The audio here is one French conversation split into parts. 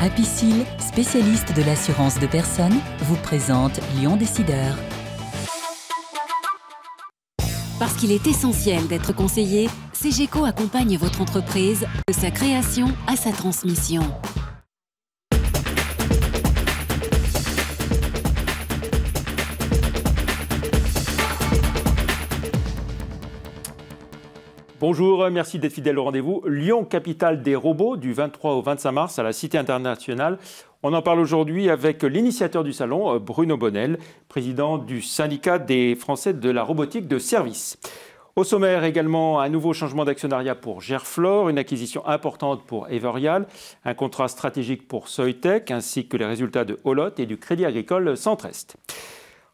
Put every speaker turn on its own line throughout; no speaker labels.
Apicil, spécialiste de l'assurance de personnes, vous présente Lyon Décideur. Parce qu'il est essentiel d'être conseillé, CGECO accompagne votre entreprise de sa création à sa transmission.
Bonjour, merci d'être fidèle au rendez-vous. Lyon, capitale des robots, du 23 au 25 mars à la Cité internationale. On en parle aujourd'hui avec l'initiateur du salon, Bruno Bonnel, président du syndicat des Français de la robotique de service. Au sommaire également, un nouveau changement d'actionnariat pour Gerflor, une acquisition importante pour Everial, un contrat stratégique pour Soitec, ainsi que les résultats de Holot et du Crédit Agricole Centre-Est.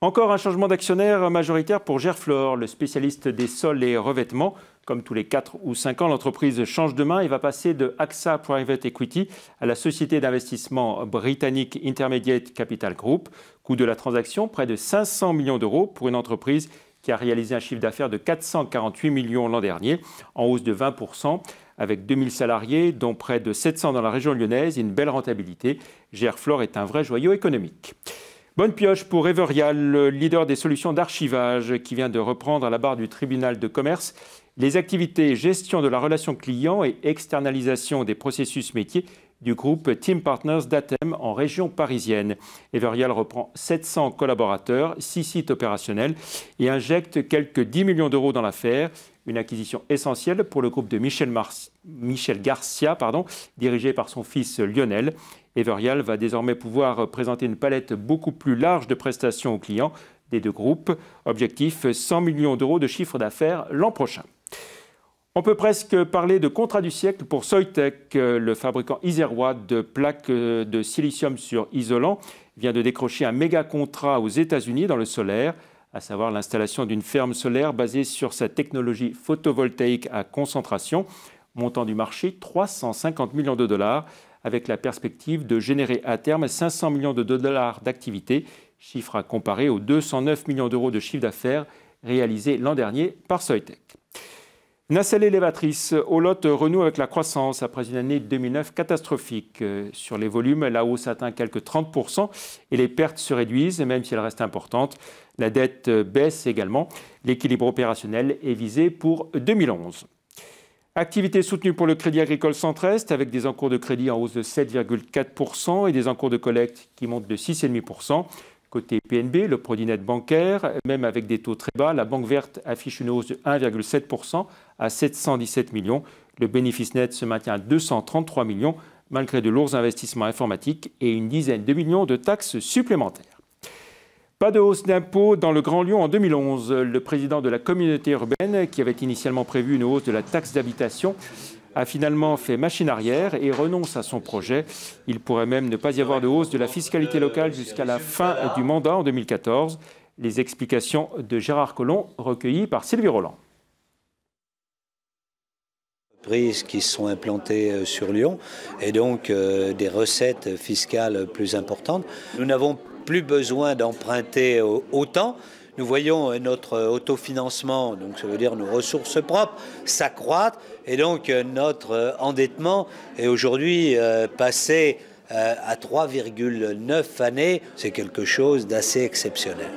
Encore un changement d'actionnaire majoritaire pour Gerflor, le spécialiste des sols et revêtements. Comme tous les 4 ou 5 ans, l'entreprise change de main et va passer de AXA Private Equity à la société d'investissement britannique Intermediate Capital Group. Coût de la transaction, près de 500 millions d'euros pour une entreprise qui a réalisé un chiffre d'affaires de 448 millions l'an dernier, en hausse de 20%, avec 2000 salariés, dont près de 700 dans la région lyonnaise et une belle rentabilité. Gerflor est un vrai joyau économique. Bonne pioche pour Everial, le leader des solutions d'archivage qui vient de reprendre à la barre du tribunal de commerce les activités gestion de la relation client et externalisation des processus métiers du groupe Team Partners d'Atem en région parisienne. Everial reprend 700 collaborateurs, 6 sites opérationnels et injecte quelques 10 millions d'euros dans l'affaire. Une acquisition essentielle pour le groupe de Michel Garcia, dirigé par son fils Lionel. Everial va désormais pouvoir présenter une palette beaucoup plus large de prestations aux clients des deux groupes. Objectif, 100 millions d'euros de chiffre d'affaires l'an prochain. On peut presque parler de contrat du siècle pour Soitec. Le fabricant isérois de plaques de silicium sur isolant vient de décrocher un méga contrat aux États-Unis dans le solaire, à savoir l'installation d'une ferme solaire basée sur sa technologie photovoltaïque à concentration. Montant du marché, 350 millions de dollars, avec la perspective de générer à terme 500 millions de dollars d'activité, chiffre à comparer aux 209 millions d'euros de chiffre d'affaires réalisés l'an dernier par Soitec. Nacelle élévatrice, Holot renoue avec la croissance après une année 2009 catastrophique. Sur les volumes, la hausse atteint quelques 30% et les pertes se réduisent, même si elles restent importantes. La dette baisse également. L'équilibre opérationnel est visé pour 2011. Activité soutenue pour le Crédit Agricole Centre-Est avec des encours de crédit en hausse de 7,4% et des encours de collecte qui montent de 6,5%. Côté PNB, le Prodinet bancaire, même avec des taux très bas, la Banque Verte affiche une hausse de 1,7% à 717 millions. Le bénéfice net se maintient à 233 millions, malgré de lourds investissements informatiques et une dizaine de millions de taxes supplémentaires. Pas de hausse d'impôts dans le Grand Lyon en 2011. Le président de la communauté urbaine, qui avait initialement prévu une hausse de la taxe d'habitation, a finalement fait machine arrière et renonce à son projet. Il pourrait même ne pas y avoir de hausse de la fiscalité locale jusqu'à la fin du mandat en 2014. Les explications de Gérard Collomb, recueillies par Sylvie Roland.
Entreprises qui sont implantées sur Lyon et donc des recettes fiscales plus importantes. Nous n'avons plus besoin d'emprunter autant. Nous voyons notre autofinancement, donc ça veut dire nos ressources propres, s'accroître et donc notre endettement est aujourd'hui passé à 3,9 années. C'est quelque chose d'assez exceptionnel.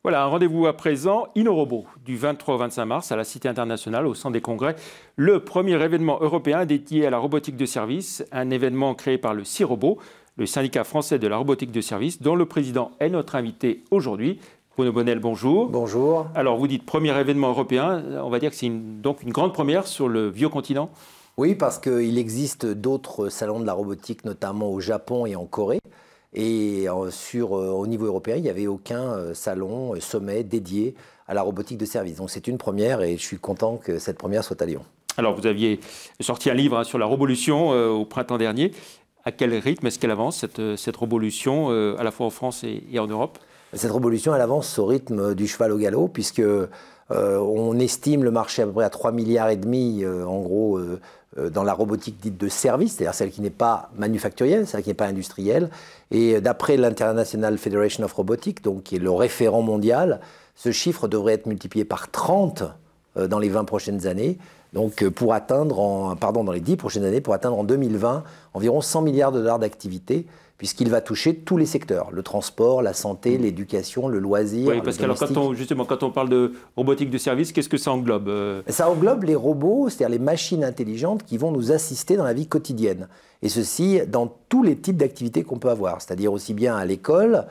Voilà, un rendez-vous à présent, InnoRobot, du 23 au 25 mars à la Cité internationale au Centre des Congrès. Le premier événement européen dédié à la robotique de service, un événement créé par le CIRobot, le syndicat français de la robotique de service, dont le président est notre invité aujourd'hui. Bruno Bonnel, bonjour.
Bonjour.
Alors, vous dites premier événement européen, on va dire que c'est donc une grande première sur le vieux continent.
Oui, parce qu'il existe d'autres salons de la robotique, notamment au Japon et en Corée. Et au niveau européen, il n'y avait aucun salon, sommet dédié à la robotique de service. Donc c'est une première et je suis content que cette première soit à Lyon. Alors, vous aviez sorti un livre sur la révolution au printemps dernier. À quel rythme est-ce qu'elle avance, cette révolution, à la fois en France et en Europe ? Cette révolution, elle avance au rythme du cheval au galop, puisque on estime le marché à peu près à 3,5 milliards en gros dans la robotique dite de service, c'est-à-dire celle qui n'est pas manufacturielle, celle qui n'est pas industrielle. Et d'après l'International Federation of Robotics, donc qui est le référent mondial, ce chiffre devrait être multiplié par 30 dans les 20 prochaines années. Donc pour atteindre, dans les 10 prochaines années, pour atteindre en 2020 environ 100 milliards de dollars d'activité, puisqu'il va toucher tous les secteurs, le transport, la santé, l'éducation, le loisir.
Oui, parce que alors, quand on parle de robotique de service, qu'est-ce que ça englobe
Ça englobe les robots, c'est-à-dire les machines intelligentes qui vont nous assister dans la vie quotidienne. Et ceci dans tous les types d'activités qu'on peut avoir, c'est-à-dire aussi bien à l'école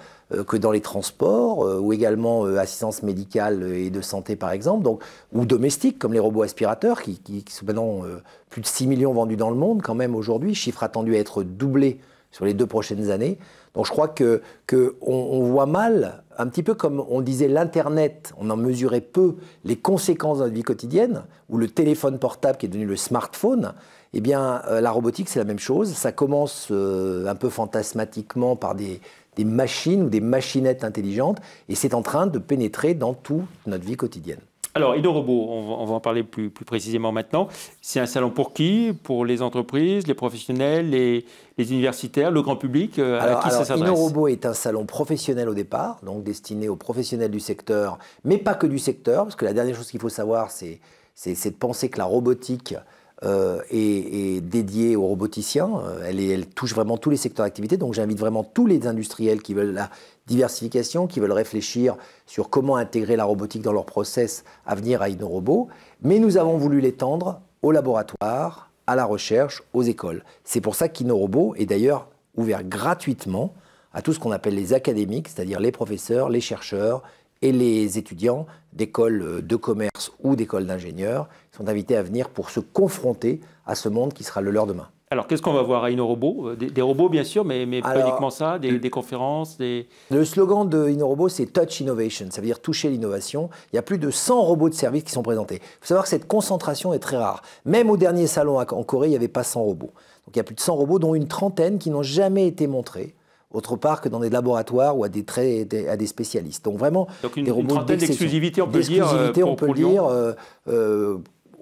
que dans les transports, ou également assistance médicale et de santé par exemple, donc, ou domestiques comme les robots aspirateurs qui sont maintenant plus de 6 millions vendus dans le monde quand même aujourd'hui, chiffre attendu à être doublé sur les 2 prochaines années. Donc je crois qu'on voit mal, un petit peu comme on disait l'Internet, on en mesurait peu les conséquences dans la vie quotidienne, ou le téléphone portable qui est devenu le smartphone. Eh bien, la robotique, c'est la même chose. Ça commence un peu fantasmatiquement par des machines ou des machinettes intelligentes, et c'est en train de pénétrer dans toute notre vie quotidienne.
Alors, InnoRobot, on va en parler plus précisément maintenant. C'est un salon pour qui? Pour les entreprises, les professionnels, les universitaires, le grand public? À qui ça s'adresse?
InnoRobot est un salon professionnel au départ, donc destiné aux professionnels du secteur, mais pas que du secteur, parce que la dernière chose qu'il faut savoir, c'est de penser que la robotique est dédiée aux roboticiens. Elle touche vraiment tous les secteurs d'activité, donc j'invite vraiment tous les industriels qui veulent la diversification, qui veulent réfléchir sur comment intégrer la robotique dans leur process à venir à InnoRobot. Mais nous avons voulu l'étendre aux laboratoires, à la recherche, aux écoles. C'est pour ça qu'InnoRobot est d'ailleurs ouvert gratuitement à tout ce qu'on appelle les académiques, c'est-à-dire les professeurs, les chercheurs et les étudiants d'écoles de commerce ou d'écoles d'ingénieurs. Ils sont invités à venir pour se confronter à ce monde qui sera le leur demain.
Alors, qu'est-ce qu'on va voir à InnoRobot? Des robots, bien sûr, mais pas uniquement ça, des conférences,
Le slogan de InnoRobot, c'est « Touch Innovation », ça veut dire toucher l'innovation. Il y a plus de 100 robots de service qui sont présentés. Il faut savoir que cette concentration est très rare. Même au dernier salon en Corée, il n'y avait pas 100 robots. Donc il y a plus de 100 robots, dont une trentaine qui n'ont jamais été montrés, autre part que dans des laboratoires ou à des spécialistes. Donc vraiment,
des robots trentaine d'exclusivité, on peut le dire,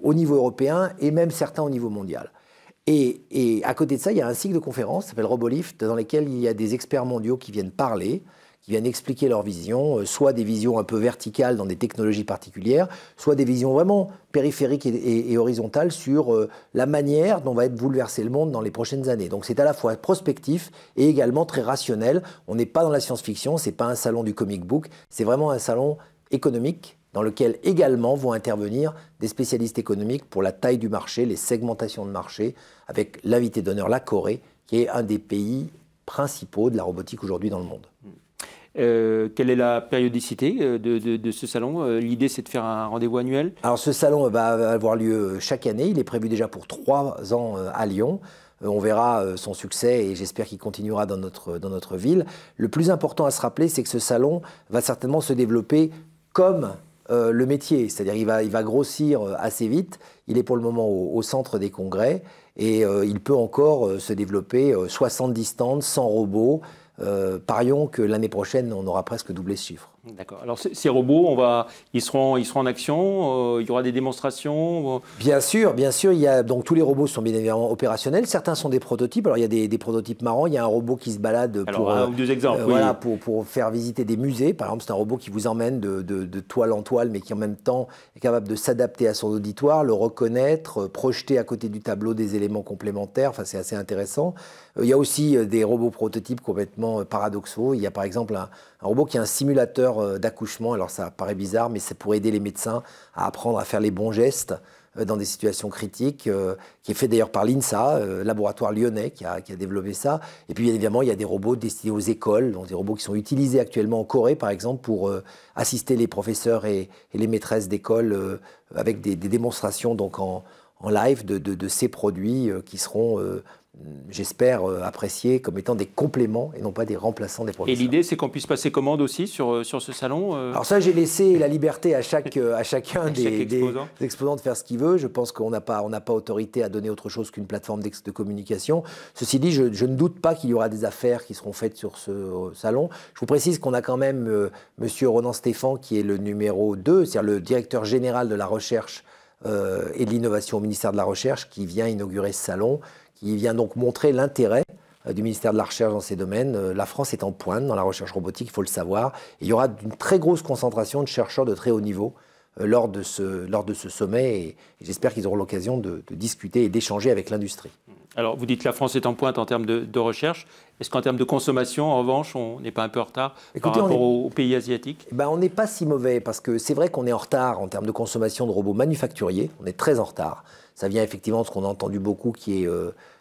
au niveau européen et même certains au niveau mondial. Et à côté de ça, il y a un cycle de conférences qui s'appelle RoboLift, dans lesquelles il y a des experts mondiaux qui viennent parler, qui viennent expliquer leur vision, soit des visions un peu verticales dans des technologies particulières, soit des visions vraiment périphériques et horizontales sur la manière dont va être bouleversé le monde dans les prochaines années. Donc c'est à la fois prospectif et également très rationnel. On n'est pas dans la science-fiction, c'est pas un salon du comic book, c'est vraiment un salon économique dans lequel également vont intervenir des spécialistes économiques pour la taille du marché, les segmentations de marché, avec l'invité d'honneur, la Corée, qui est un des pays principaux de la robotique aujourd'hui dans le monde.
Quelle est la périodicité de ce salon? L'idée, c'est de faire un rendez-vous annuel?
Alors, ce salon va avoir lieu chaque année. Il est prévu déjà pour 3 ans à Lyon. On verra son succès et j'espère qu'il continuera dans notre ville. Le plus important à se rappeler, c'est que ce salon va certainement se développer comme le métier, c'est-à-dire il va grossir assez vite. Il est pour le moment au centre des congrès et il peut encore se développer 70 stands, 100 robots. Parions que l'année prochaine, on aura presque doublé ce chiffre.
D'accord. Alors ces robots, ils seront en action, il y aura des démonstrations
Bien sûr, il y a, donc tous les robots sont bien évidemment opérationnels. Certains sont des prototypes. Alors il y a des prototypes marrants. Il y a un robot qui se balade pour,
un ou deux exemples,
voilà, pour faire visiter des musées. Par exemple, c'est un robot qui vous emmène de toile en toile, mais qui en même temps est capable de s'adapter à son auditoire, le reconnaître, projeter à côté du tableau des éléments complémentaires. Enfin, c'est assez intéressant. Il y a aussi des robots prototypes complètement paradoxaux. Il y a par exemple un robot qui est un simulateur d'accouchement. Alors ça paraît bizarre, mais c'est pour aider les médecins à apprendre à faire les bons gestes dans des situations critiques, qui est fait d'ailleurs par l'INSA, laboratoire lyonnais qui a développé ça. Et puis bien évidemment, il y a des robots destinés aux écoles, donc des robots qui sont utilisés actuellement en Corée par exemple pour assister les professeurs et les maîtresses d'école avec des démonstrations donc en live de ces produits qui seront j'espère appréciés comme étant des compléments et non pas des remplaçants des professeurs.
Et l'idée, c'est qu'on puisse passer commande aussi sur ce salon
Alors ça, j'ai laissé la liberté à chacun des exposants de faire ce qu'il veut. Je pense qu'on n'a pas autorité à donner autre chose qu'une plateforme de communication. Ceci dit, je ne doute pas qu'il y aura des affaires qui seront faites sur ce salon. Je vous précise qu'on a quand même Monsieur Ronan Stéphan, qui est le numéro 2, c'est-à-dire le directeur général de la recherche et de l'innovation au ministère de la Recherche, qui vient inaugurer ce salon, qui vient donc montrer l'intérêt du ministère de la Recherche dans ces domaines. La France est en pointe dans la recherche robotique, il faut le savoir. Et il y aura une très grosse concentration de chercheurs de très haut niveau lors de ce sommet et j'espère qu'ils auront l'occasion de discuter et d'échanger avec l'industrie.
Alors, vous dites que la France est en pointe en termes de recherche. Est-ce qu'en termes de consommation, en revanche, on n'est pas un peu en retard par rapport aux pays asiatiques?
On n'est pas si mauvais parce que c'est vrai qu'on est en retard en termes de consommation de robots manufacturiers. On est très en retard. Ça vient effectivement de ce qu'on a entendu beaucoup qui est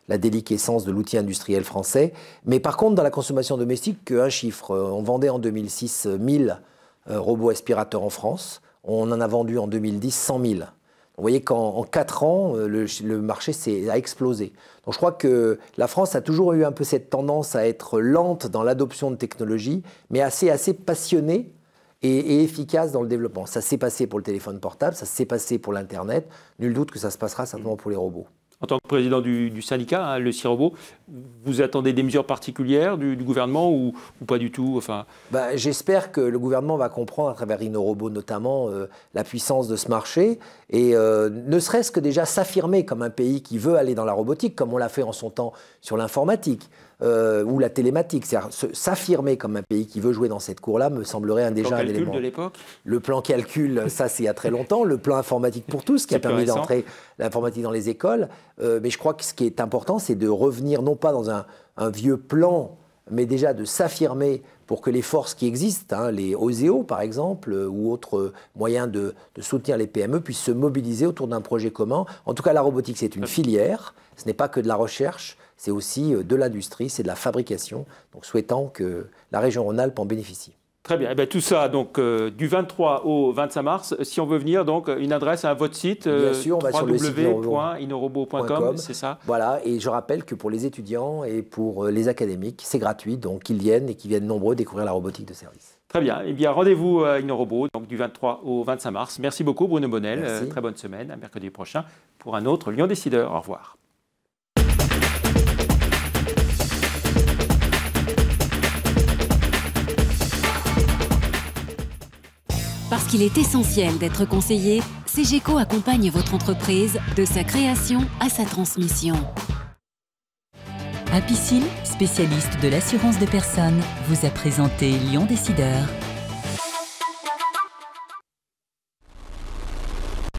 la déliquescence de l'outil industriel français. Mais par contre, dans la consommation domestique, un chiffre. On vendait en 2006 1000 robots aspirateurs en France. On en a vendu en 2010 100 000. Vous voyez qu'en 4 ans, le marché a explosé. Donc je crois que la France a toujours eu un peu cette tendance à être lente dans l'adoption de technologies, mais assez passionnée et efficace dans le développement. Ça s'est passé pour le téléphone portable, ça s'est passé pour l'Internet. Nul doute que ça se passera certainement pour les robots.
En tant que président du syndicat, hein, le CIROBO, vous attendez des mesures particulières du gouvernement ou pas du tout?
J'espère que le gouvernement va comprendre à travers InnoRobot notamment la puissance de ce marché et ne serait-ce que déjà s'affirmer comme un pays qui veut aller dans la robotique, comme on l'a fait en son temps sur l'informatique ou la télématique. C'est-à-dire s'affirmer comme un pays qui veut jouer dans cette cour-là me semblerait déjà un élément.
Le plan calcul de l'époque?
Le plan calcul, ça c'est il y a très longtemps. Le plan informatique pour tous qui a permis d'entrer l'informatique dans les écoles. Mais je crois que ce qui est important, c'est de revenir non pas dans un vieux plan, mais déjà de s'affirmer pour que les forces qui existent, les OSEO par exemple, ou autres moyens de soutenir les PME, puissent se mobiliser autour d'un projet commun. En tout cas, la robotique, c'est une filière. Ce n'est pas que de la recherche, c'est aussi de l'industrie, c'est de la fabrication. Donc souhaitons que la région Rhône-Alpes en bénéficie.
Très bien. Tout ça, donc, du 23 au 25 mars. Si on veut venir, donc, une adresse à votre site,
www.inorobo.com,
c'est ça?
Voilà, et je rappelle que pour les étudiants et pour les académiques, c'est gratuit, donc qu'ils viennent et qu'ils viennent nombreux découvrir la robotique de service.
Très bien. Rendez-vous à InnoRobot, donc du 23 au 25 mars. Merci beaucoup, Bruno Bonnel. Très bonne semaine. À mercredi prochain pour un autre Lyon Décideur. Au revoir.
Parce qu'il est essentiel d'être conseillé, CGECO accompagne votre entreprise de sa création à sa transmission.
Apicil, spécialiste de l'assurance de personnes, vous a présenté Lyon Décideur.